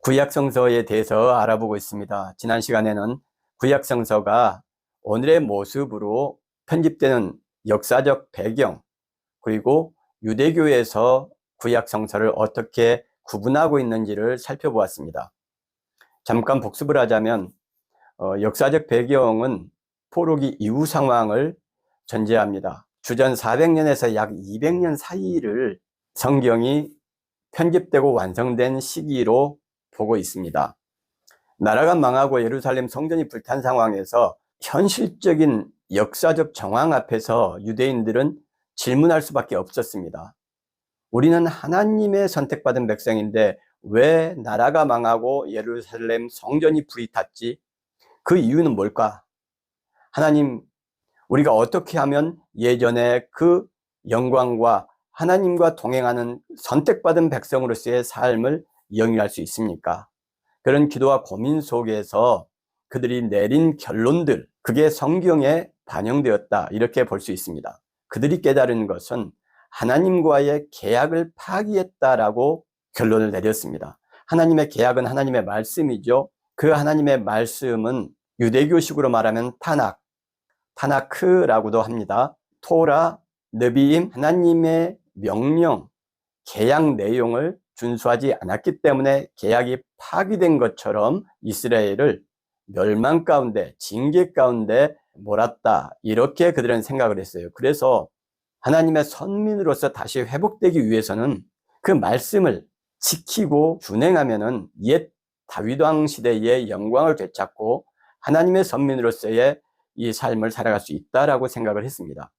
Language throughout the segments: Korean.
구약성서에 대해서 알아보고 있습니다. 지난 시간에는 구약성서가 오늘의 모습으로 편집되는 역사적 배경, 그리고 유대교에서 구약성서를 어떻게 구분하고 있는지를 살펴보았습니다. 잠깐 복습을 하자면 역사적 배경은 포로기 이후 상황을 전제합니다. 주전 400년에서 약 200년 사이를 성경이 편집되고 완성된 시기로 보고 있습니다. 나라가 망하고 예루살렘 성전이 불탄 상황에서 현실적인 역사적 정황 앞에서 유대인들은 질문할 수밖에 없었습니다. 우리는 하나님의 선택받은 백성인데 왜 나라가 망하고 예루살렘 성전이 불이 탔지? 그 이유는 뭘까? 하나님, 우리가 어떻게 하면 예전에 그 영광과 하나님과 동행하는 선택받은 백성으로서의 삶을 영위할 수 있습니까? 그런 기도와 고민 속에서 그들이 내린 결론들, 그게 성경에 반영되었다, 이렇게 볼 수 있습니다. 그들이 깨달은 것은 하나님과의 계약을 파기했다라고 결론을 내렸습니다. 하나님의 계약은 하나님의 말씀이죠. 그 하나님의 말씀은 유대교식으로 말하면 타나크라고도 합니다. 토라, 느비임, 하나님의 명령, 계약 내용을 준수하지 않았기 때문에 계약이 파기된 것처럼 이스라엘을 멸망 가운데, 징계 가운데 몰았다, 이렇게 그들은 생각을 했어요. 그래서 하나님의 선민으로서 다시 회복되기 위해서는 그 말씀을 지키고 준행하면은 옛 다윗 왕 시대의 영광을 되찾고 하나님의 선민으로서의 이 삶을 살아갈 수 있다라고 생각을 했습니다.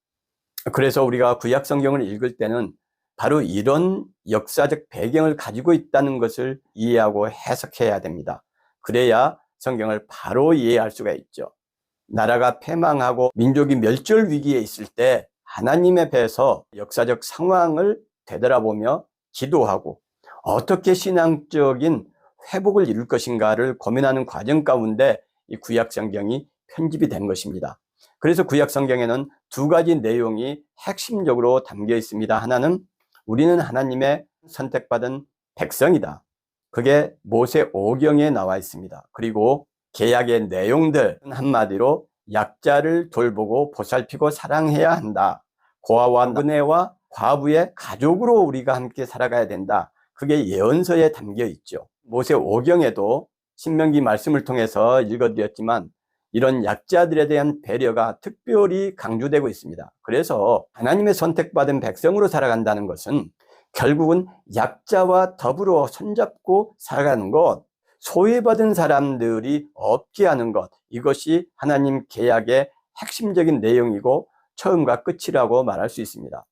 그래서 우리가 구약 성경을 읽을 때는 바로 이런 역사적 배경을 가지고 있다는 것을 이해하고 해석해야 됩니다. 그래야 성경을 바로 이해할 수가 있죠. 나라가 패망하고 민족이 멸절 위기에 있을 때 하나님 앞에서 역사적 상황을 되돌아보며 기도하고 어떻게 신앙적인 회복을 이룰 것인가를 고민하는 과정 가운데 이 구약 성경이 편집이 된 것입니다. 그래서 구약 성경에는 두 가지 내용이 핵심적으로 담겨 있습니다. 하나는 우리는 하나님의 선택받은 백성이다. 그게 모세 오경에 나와 있습니다. 그리고 계약의 내용들, 한마디로 약자를 돌보고 보살피고 사랑해야 한다. 고아와 은혜와 과부의 가족으로 우리가 함께 살아가야 된다. 그게 예언서에 담겨 있죠. 모세 오경에도 신명기 말씀을 통해서 읽어드렸지만 이런 약자들에 대한 배려가 특별히 강조되고 있습니다. 그래서 하나님의 선택받은 백성으로 살아간다는 것은 결국은 약자와 더불어 손잡고 살아가는 것, 소외받은 사람들이 없게 하는 것, 이것이 하나님 계약의 핵심적인 내용이고 처음과 끝이라고 말할 수 있습니다.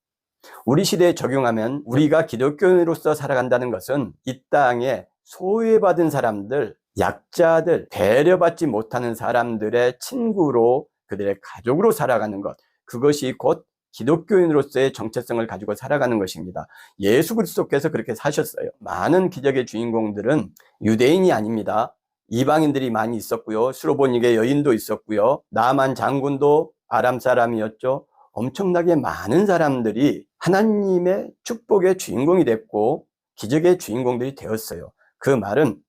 우리 시대에 적용하면 우리가 기독교인으로서 살아간다는 것은 이 땅에 소외받은 사람들, 약자들, 배려받지 못하는 사람들의 친구로, 그들의 가족으로 살아가는 것, 그것이 곧 기독교인으로서의 정체성을 가지고 살아가는 것입니다. 예수 그리스도께서 그렇게 사셨어요. 많은 기적의 주인공들은 유대인이 아닙니다. 이방인들이 많이 있었고요. 수로보닉의 여인도 있었고요. 나만 장군도 아람 사람이었죠. 엄청나게 많은 사람들이 하나님의 축복의 주인공이 됐고 기적의 주인공들이 되었어요. 그 말은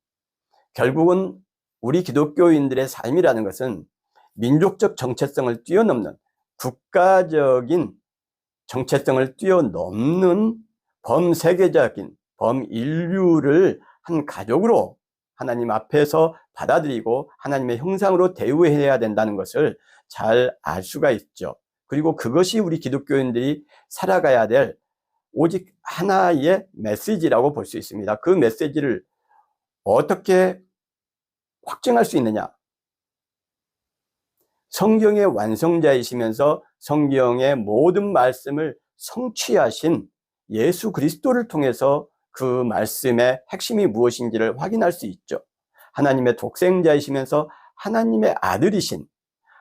결국은 우리 기독교인들의 삶이라는 것은 민족적 정체성을 뛰어넘는, 국가적인 정체성을 뛰어넘는 범세계적인, 범인류를 한 가족으로 하나님 앞에서 받아들이고 하나님의 형상으로 대우해야 된다는 것을 잘 알 수가 있죠. 그리고 그것이 우리 기독교인들이 살아가야 될 오직 하나의 메시지라고 볼 수 있습니다. 그 메시지를 어떻게 확증할 수 있느냐? 성경의 완성자이시면서 성경의 모든 말씀을 성취하신 예수 그리스도를 통해서 그 말씀의 핵심이 무엇인지를 확인할 수 있죠. 하나님의 독생자이시면서 하나님의 아들이신,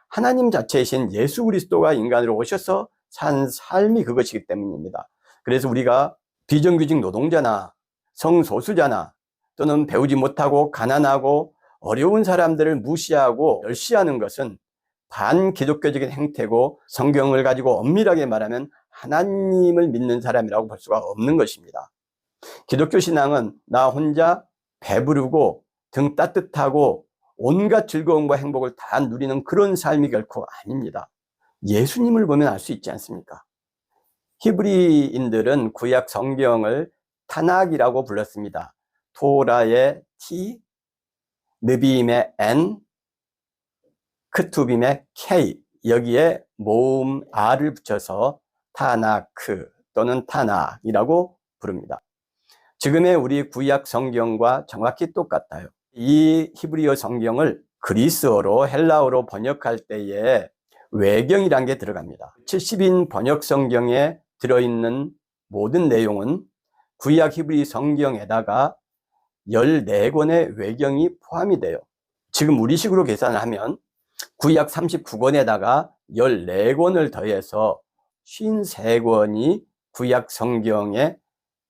하나님 자체이신 예수 그리스도가 인간으로 오셔서 산 삶이 그것이기 때문입니다. 그래서 우리가 비정규직 노동자나 성소수자나 또는 배우지 못하고 가난하고 어려운 사람들을 무시하고 멸시하는 것은 반기독교적인 행태고 성경을 가지고 엄밀하게 말하면 하나님을 믿는 사람이라고 볼 수가 없는 것입니다. 기독교 신앙은 나 혼자 배부르고 등 따뜻하고 온갖 즐거움과 행복을 다 누리는 그런 삶이 결코 아닙니다. 예수님을 보면 알 수 있지 않습니까? 히브리인들은 구약 성경을 타낙이라고 불렀습니다. 토라의 T, 느비임의 N, 크투빔의 K, 여기에 모음 R을 붙여서 타나크 또는 타낙이라고 부릅니다. 지금의 우리 구약 성경과 정확히 똑같아요. 이 히브리어 성경을 그리스어로 헬라어로 번역할 때에 외경이라는 게 들어갑니다. 70인 번역 성경에 들어있는 모든 내용은 구약 히브리 성경에다가 14권의 외경이 포함이 돼요. 지금 우리식으로 계산을 하면 구약 39권에다가 14권을 더해서 53권이 구약 성경에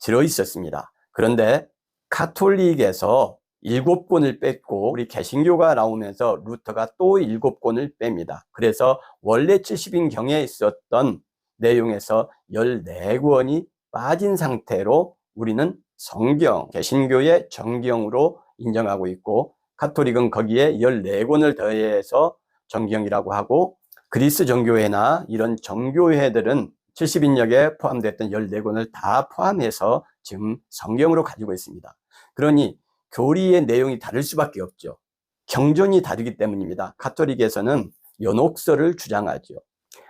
들어있었습니다. 그런데 가톨릭에서 7권을 뺐고 우리 개신교가 나오면서 루터가 또 7권을 뺍니다. 그래서 원래 70인경에 있었던 내용에서 14권이 빠진 상태로 우리는 성경, 개신교의 정경으로 인정하고 있고, 가톨릭은 거기에 14권을 더해서 정경이라고 하고, 그리스 정교회나 이런 정교회들은 70인역에 포함됐던 14권을 다 포함해서 지금 성경으로 가지고 있습니다. 그러니 교리의 내용이 다를 수밖에 없죠. 경전이 다르기 때문입니다. 가톨릭에서는 연옥설을 주장하죠.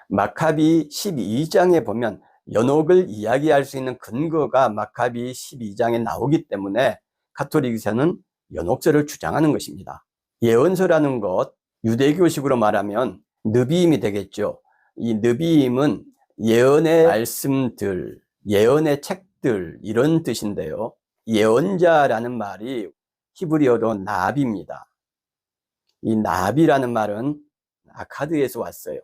마카비 12장에 보면 연옥을 이야기할 수 있는 근거가 마카비 12장에 나오기 때문에 가톨릭에서는 연옥설을 주장하는 것입니다. 예언서라는 것, 유대교식으로 말하면 느비임이 되겠죠. 이 느비임은 예언의 말씀들, 예언의 책들 이런 뜻인데요. 예언자라는 말이 히브리어로 나비입니다. 이 나비라는 말은 아카드에서 왔어요.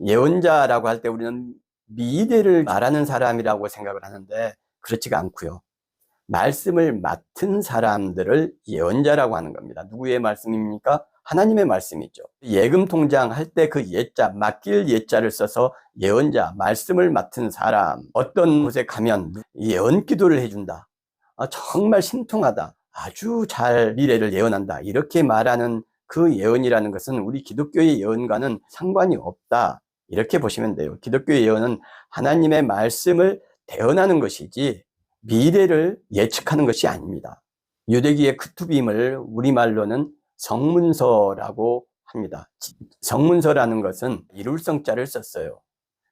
예언자라고 할 때 우리는 미래를 말하는 사람이라고 생각을 하는데 그렇지가 않고요. 말씀을 맡은 사람들을 예언자라고 하는 겁니다. 누구의 말씀입니까? 하나님의 말씀이죠. 예금 통장 할 때 그 예자, 맡길 예자를 써서 예언자, 말씀을 맡은 사람, 어떤 곳에 가면 예언 기도를 해준다. 정말 신통하다. 아주 잘 미래를 예언한다. 이렇게 말하는 그 예언이라는 것은 우리 기독교의 예언과는 상관이 없다. 이렇게 보시면 돼요. 기독교의 예언은 하나님의 말씀을 대언하는 것이지 미래를 예측하는 것이 아닙니다. 유대기의 크투빔을 우리말로는 성문서라고 합니다. 성문서라는 것은 이룰성자를 썼어요.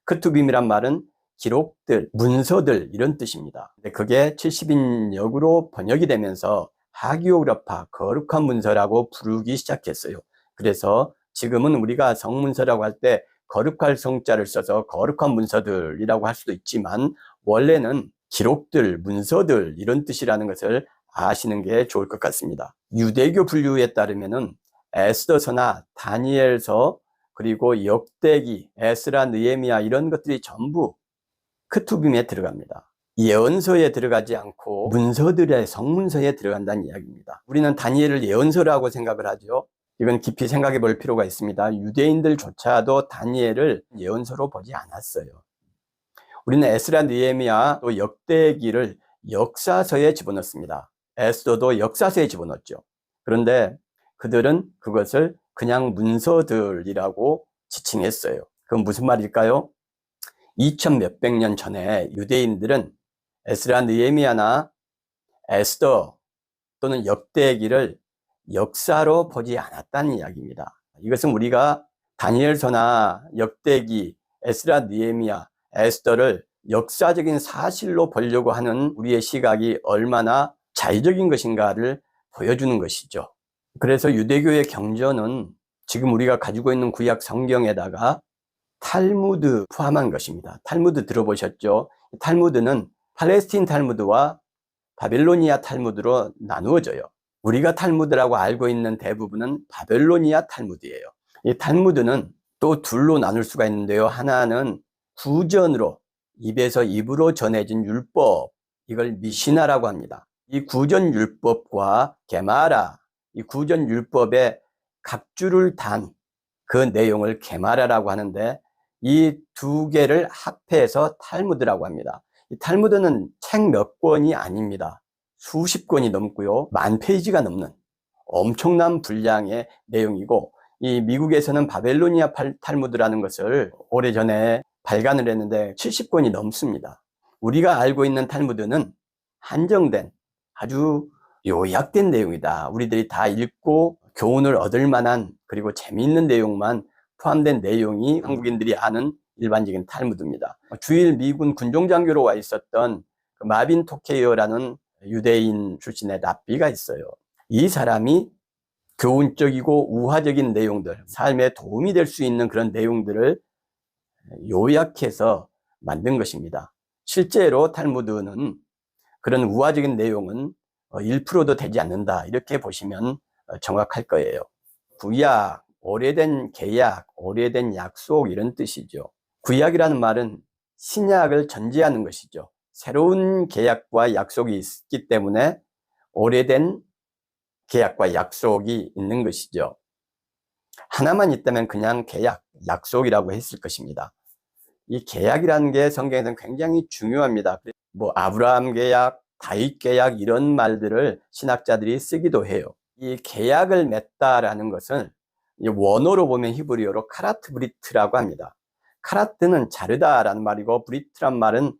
크투빔이란 말은 기록들, 문서들 이런 뜻입니다. 그게 70인역으로 번역이 되면서 하기오그라파, 거룩한 문서라고 부르기 시작했어요. 그래서 지금은 우리가 성문서라고 할 때 거룩할 성자를 써서 거룩한 문서들이라고 할 수도 있지만 원래는 기록들, 문서들 이런 뜻이라는 것을 아시는 게 좋을 것 같습니다. 유대교 분류에 따르면은 에스더서나 다니엘서 그리고 역대기, 에스라, 느헤미야 이런 것들이 전부 크투빔에 들어갑니다. 예언서에 들어가지 않고 문서들의 성문서에 들어간다는 이야기입니다. 우리는 다니엘을 예언서라고 생각을 하죠. 이건 깊이 생각해 볼 필요가 있습니다. 유대인들조차도 다니엘을 예언서로 보지 않았어요. 우리는 에스라, 느헤미야 또 역대기를 역사서에 집어넣습니다. 에스더도 역사서에 집어넣었죠. 그런데 그들은 그것을 그냥 문서들이라고 지칭했어요. 그건 무슨 말일까요? 2000 몇백 년 전에 유대인들은 에스라, 느헤미야나 에스더 또는 역대기를 역사로 보지 않았다는 이야기입니다. 이것은 우리가 다니엘서나 역대기, 에스라, 느헤미야, 에스더를 역사적인 사실로 보려고 하는 우리의 시각이 얼마나 자의적인 것인가를 보여주는 것이죠. 그래서 유대교의 경전은 지금 우리가 가지고 있는 구약 성경에다가 탈무드 포함한 것입니다. 탈무드 들어보셨죠? 탈무드는 팔레스틴 탈무드와 바벨로니아 탈무드로 나누어져요. 우리가 탈무드라고 알고 있는 대부분은 바벨로니아 탈무드예요. 이 탈무드는 또 둘로 나눌 수가 있는데요. 하나는 구전으로, 입에서 입으로 전해진 율법, 이걸 미시나라고 합니다. 이 구전 율법과 게마라, 이 구전 율법의 각주를 단 그 내용을 게마라라고 하는데 이 두 개를 합해서 탈무드라고 합니다. 이 탈무드는 책 몇 권이 아닙니다. 수십 권이 넘고요. 10,000페이지가 넘는 엄청난 분량의 내용이고, 이 미국에서는 바벨로니아 탈무드라는 것을 오래전에 발간을 했는데 70권이 넘습니다. 우리가 알고 있는 탈무드는 한정된 아주 요약된 내용이다. 우리들이 다 읽고 교훈을 얻을 만한, 그리고 재미있는 내용만 포함된 내용이 한국인들이 아는 일반적인 탈무드입니다. 주일 미군 군종장교로 와 있었던 마빈 토케이어라는 유대인 출신의 랍비가 있어요. 이 사람이 교훈적이고 우화적인 내용들, 삶에 도움이 될 수 있는 그런 내용들을 요약해서 만든 것입니다. 실제로 탈무드는 그런 우화적인 내용은 1%도 되지 않는다, 이렇게 보시면 정확할 거예요. 구약, 오래된 계약, 오래된 약속, 이런 뜻이죠. 구약이라는 말은 신약을 전제하는 것이죠. 새로운 계약과 약속이 있기 때문에 오래된 계약과 약속이 있는 것이죠. 하나만 있다면 그냥 계약, 약속이라고 했을 것입니다. 이 계약이라는 게 성경에서는 굉장히 중요합니다. 뭐 아브라함 계약, 다윗 계약, 이런 말들을 신학자들이 쓰기도 해요. 이 계약을 맺다라는 것은 원어로 보면 히브리어로 카라트 브리트라고 합니다. 카라트는 자르다라는 말이고, 브리트란 말은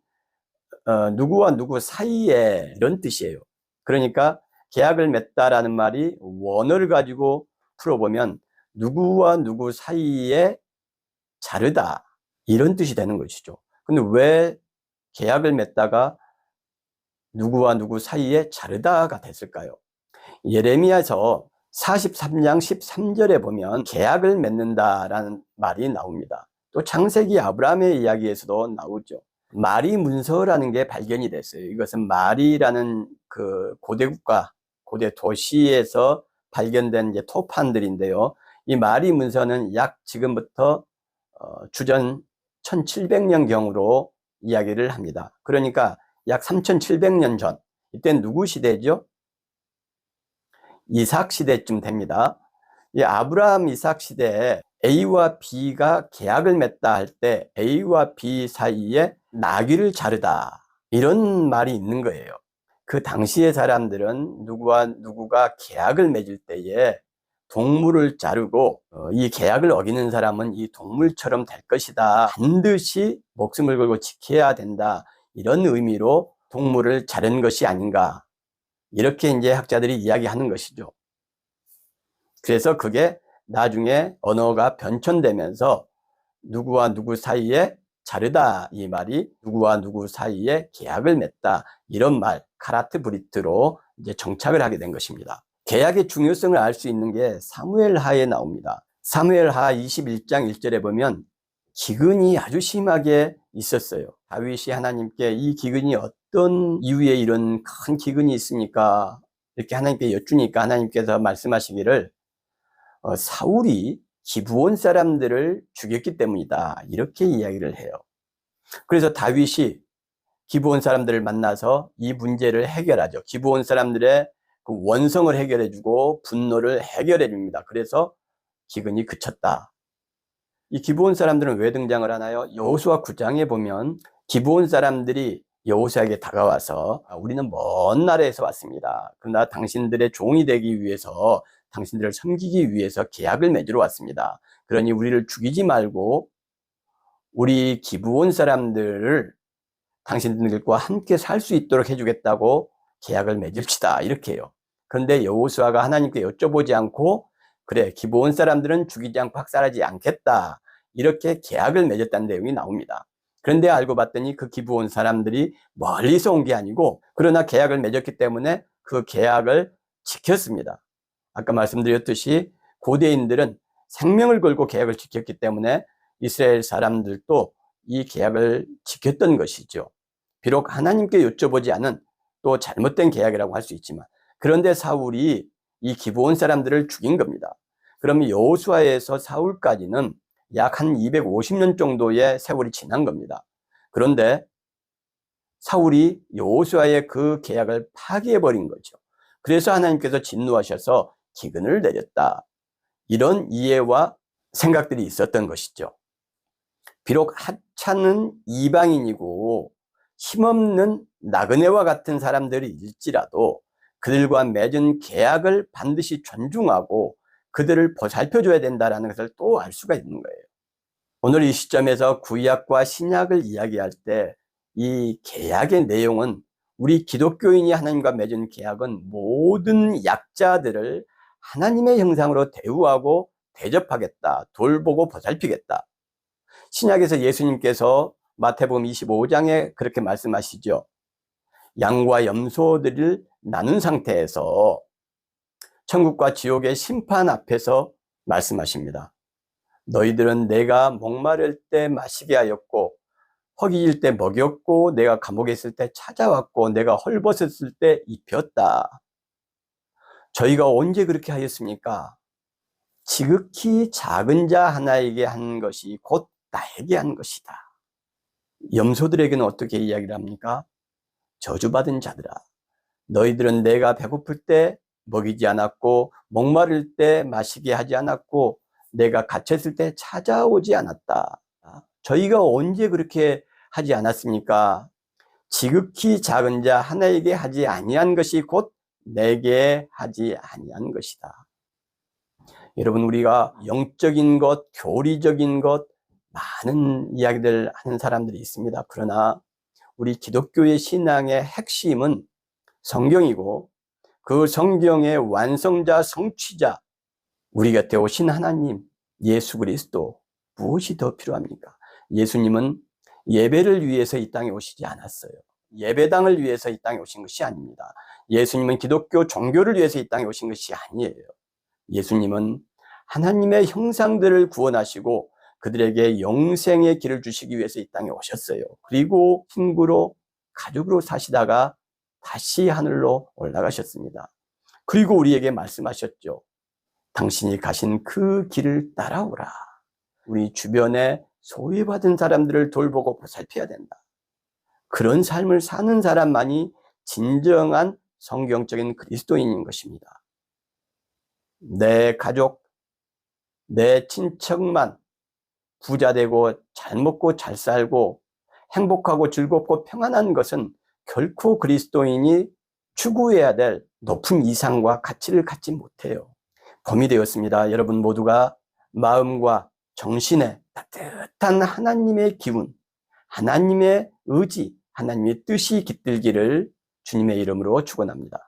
누구와 누구 사이에, 이런 뜻이에요. 그러니까 계약을 맺다라는 말이 원어를 가지고 풀어보면 누구와 누구 사이에 자르다, 이런 뜻이 되는 것이죠. 근데 왜 계약을 맺다가 누구와 누구 사이에 자르다가 됐을까요? 예레미야서 43장 13절에 보면 계약을 맺는다라는 말이 나옵니다. 또 창세기 아브라함의 이야기에서도 나오죠. 마리 문서라는 게 발견이 됐어요. 이것은 마리라는 그 고대 국가, 고대 도시에서 발견된 이제 토판들인데요. 이 마리 문서는 약 지금부터 주전 1700년경으로 이야기를 합니다. 그러니까 약 3700년 전, 이때는 누구 시대죠? 이삭 시대쯤 됩니다. 이 아브라함 이삭 시대에 A와 B가 계약을 맺다 할 때 A와 B 사이에 나귀를 자르다, 이런 말이 있는 거예요. 그 당시의 사람들은 누구와 누구가 계약을 맺을 때에 동물을 자르고 이 계약을 어기는 사람은 이 동물처럼 될 것이다, 반드시 목숨을 걸고 지켜야 된다, 이런 의미로 동물을 자른 것이 아닌가, 이렇게 이제 학자들이 이야기하는 것이죠. 그래서 그게 나중에 언어가 변천되면서 누구와 누구 사이에 자르다, 이 말이 누구와 누구 사이에 계약을 맺다, 이런 말, 카라트 브리트로 이제 정착을 하게 된 것입니다. 계약의 중요성을 알 수 있는 게 사무엘하에 나옵니다. 사무엘하 21장 1절에 보면 기근이 아주 심하게 있었어요. 다윗이 하나님께 이 기근이 어떤 이유에 이런 큰 기근이 있습니까? 이렇게 하나님께 여쭈니까 하나님께서 말씀하시기를 사울이 기브온 사람들을 죽였기 때문이다, 이렇게 이야기를 해요. 그래서 다윗이 기브온 사람들을 만나서 이 문제를 해결하죠. 기브온 사람들의 그 원성을 해결해주고 분노를 해결해줍니다. 그래서 기근이 그쳤다. 이 기브온 사람들은 왜 등장을 하나요? 여호수아 9장에 보면 기브온 사람들이 여호수아에게 다가와서 우리는 먼 나라에서 왔습니다. 그러나 당신들의 종이 되기 위해서, 당신들을 섬기기 위해서 계약을 맺으러 왔습니다. 그러니 우리를 죽이지 말고 우리 기브온 사람들을 당신들과 함께 살 수 있도록 해주겠다고 계약을 맺읍시다, 이렇게 해요. 그런데 여호수아가 하나님께 여쭤보지 않고, 그래, 기브온 사람들은 죽이지 않고 학살하지 않겠다, 이렇게 계약을 맺었다는 내용이 나옵니다. 그런데 알고 봤더니 그 기브온 사람들이 멀리서 온 게 아니고, 그러나 계약을 맺었기 때문에 그 계약을 지켰습니다. 아까 말씀드렸듯이 고대인들은 생명을 걸고 계약을 지켰기 때문에 이스라엘 사람들도 이 계약을 지켰던 것이죠. 비록 하나님께 여쭤보지 않은 또 잘못된 계약이라고 할 수 있지만, 그런데 사울이 이 기브온 사람들을 죽인 겁니다. 그러면 여호수아에서 사울까지는 약 한 250년 정도의 세월이 지난 겁니다. 그런데 사울이 여호수아의 그 계약을 파기해버린 거죠. 그래서 하나님께서 진노하셔서 기근을 내렸다, 이런 이해와 생각들이 있었던 것이죠. 비록 하찮은 이방인이고 힘없는 나그네와 같은 사람들일지라도 그들과 맺은 계약을 반드시 존중하고 그들을 보살펴줘야 된다는 것을 또 알 수가 있는 거예요. 오늘 이 시점에서 구약과 신약을 이야기할 때 이 계약의 내용은, 우리 기독교인이 하나님과 맺은 계약은 모든 약자들을 하나님의 형상으로 대우하고 대접하겠다, 돌보고 보살피겠다. 신약에서 예수님께서 마태복음 25장에 그렇게 말씀하시죠. 양과 염소들을 나눈 상태에서 천국과 지옥의 심판 앞에서 말씀하십니다. 너희들은 내가 목마를 때 마시게 하였고, 허기질 때 먹였고, 내가 감옥에 있을 때 찾아왔고, 내가 헐벗었을 때 입혔다. 저희가 언제 그렇게 하였습니까? 지극히 작은 자 하나에게 한 것이 곧 나에게 한 것이다. 염소들에게는 어떻게 이야기를 합니까? 저주받은 자들아, 너희들은 내가 배고플 때 먹이지 않았고, 목마를 때 마시게 하지 않았고, 내가 갇혔을 때 찾아오지 않았다. 저희가 언제 그렇게 하지 않았습니까? 지극히 작은 자 하나에게 하지 아니한 것이 곧 내게 하지 아니한 것이다. 여러분, 우리가 영적인 것, 교리적인 것, 많은 이야기들 하는 사람들이 있습니다. 그러나 우리 기독교의 신앙의 핵심은 성경이고, 그 성경의 완성자, 성취자, 우리 곁에 오신 하나님, 예수 그리스도, 무엇이 더 필요합니까? 예수님은 예배를 위해서 이 땅에 오시지 않았어요. 예배당을 위해서 이 땅에 오신 것이 아닙니다. 예수님은 기독교 종교를 위해서 이 땅에 오신 것이 아니에요. 예수님은 하나님의 형상들을 구원하시고 그들에게 영생의 길을 주시기 위해서 이 땅에 오셨어요. 그리고 친구로, 가족으로 사시다가 다시 하늘로 올라가셨습니다. 그리고 우리에게 말씀하셨죠. 당신이 가신 그 길을 따라오라. 우리 주변에 소외받은 사람들을 돌보고 보살펴야 된다. 그런 삶을 사는 사람만이 진정한 성경적인 그리스도인인 것입니다. 내 가족, 내 친척만 부자 되고 잘 먹고 잘 살고 행복하고 즐겁고 평안한 것은 결코 그리스도인이 추구해야 될 높은 이상과 가치를 갖지 못해요. 봄이 되었습니다. 여러분 모두가 마음과 정신에 따뜻한 하나님의 기운, 하나님의 의지, 하나님의 뜻이 깃들기를 주님의 이름으로 축원합니다.